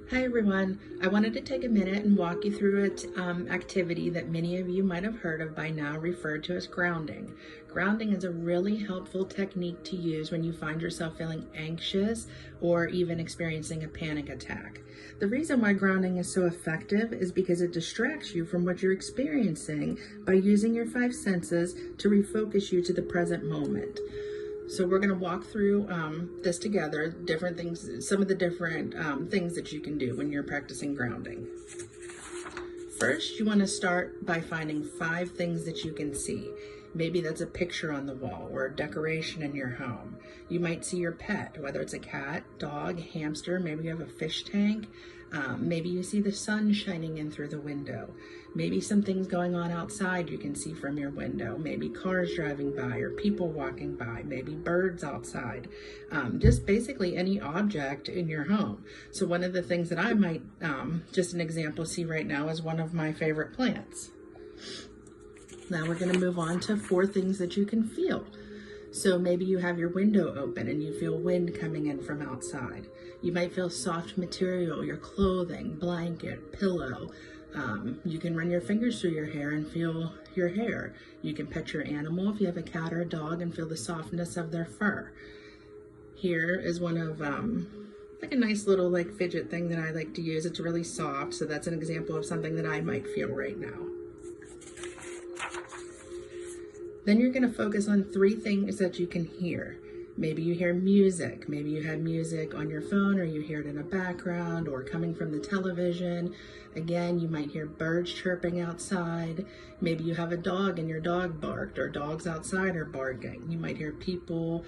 Hi everyone, I wanted to take a minute and walk you through an activity that many of you might have heard of by now, referred to as grounding. Grounding is a really helpful technique to use when you find yourself feeling anxious or even experiencing a panic attack. The reason why grounding is so effective is because it distracts you from what you're experiencing by using your five senses to refocus you to the present moment. So we're going to walk through this together, different things, some of the different things that you can do when you're practicing grounding. First, you want to start by finding 5 things that you can see. Maybe that's a picture on the wall or a decoration in your home. You might see your pet, whether it's a cat, dog, hamster, maybe you have a fish tank. Maybe you see the sun shining in through the window. Maybe some things going on outside you can see from your window. Maybe cars driving by or people walking by, maybe birds outside. Just basically any object in your home. So one of the things that I might, just an example, see right now is one of my favorite plants. Now we're going to move on to 4 things that you can feel. So maybe you have your window open and you feel wind coming in from outside. You might feel soft material, your clothing, blanket, pillow. You can run your fingers through your hair and feel your hair. You can pet your animal if you have a cat or a dog and feel the softness of their fur. Here is one of like a nice little fidget thing that I like to use. It's really soft, so that's an example of something that I might feel right now. Then you're going to focus on 3 things that you can hear. Maybe you hear music. Maybe you have music on your phone or you hear it in a background or coming from the television. Again, you might hear birds chirping outside. Maybe you have a dog and your dog barked, or dogs outside are barking. You might hear people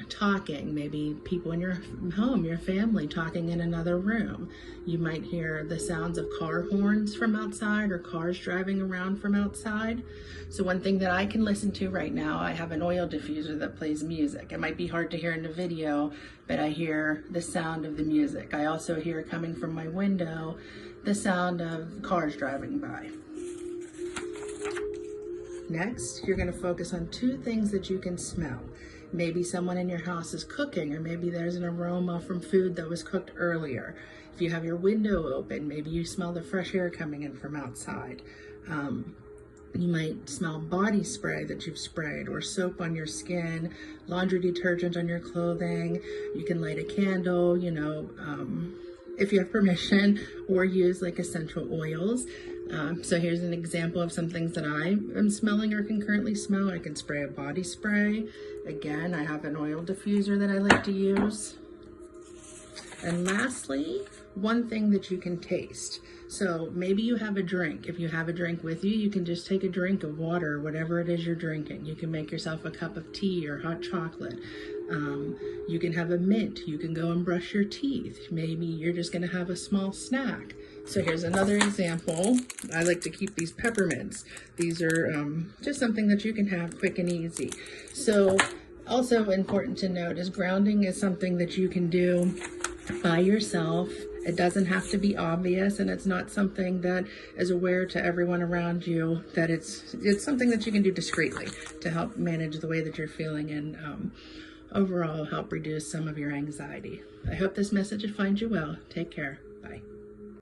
talking, maybe people in your home, your family talking in another room. You might hear the sounds of car horns from outside or cars driving around from outside. So one thing that I can listen to right now, I have an oil diffuser that plays music. It might be hard to hear in the video, but I hear the sound of the music. I also hear coming from my window the sound of cars driving by. Next, you're going to focus on 2 things that you can smell. Maybe someone in your house is cooking, or maybe there's an aroma from food that was cooked earlier. If you have your window open, maybe you smell the fresh air coming in from outside. You might smell body spray that you've sprayed, or soap on your skin, laundry detergent on your clothing. You can light a candle, if you have permission, or use essential oils. So here's an example of some things that I am smelling or can currently smell. I can spray a body spray. Again, I have an oil diffuser that I like to use. And lastly, one thing that you can taste. So maybe you have a drink. If you have a drink with you, you can just take a drink of water, or whatever it is you're drinking. You can make yourself a cup of tea or hot chocolate. You can have a mint. You can go and brush your teeth. Maybe you're just going to have a small snack. So here's another example. I like to keep these peppermints. These are just something that you can have quick and easy. So also important to note is grounding is something that you can do by yourself. It doesn't have to be obvious, and it's not something that is aware to everyone around you. That it's something that you can do discreetly to help manage the way that you're feeling and overall help reduce some of your anxiety. I hope this message finds you well. Take care. Bye.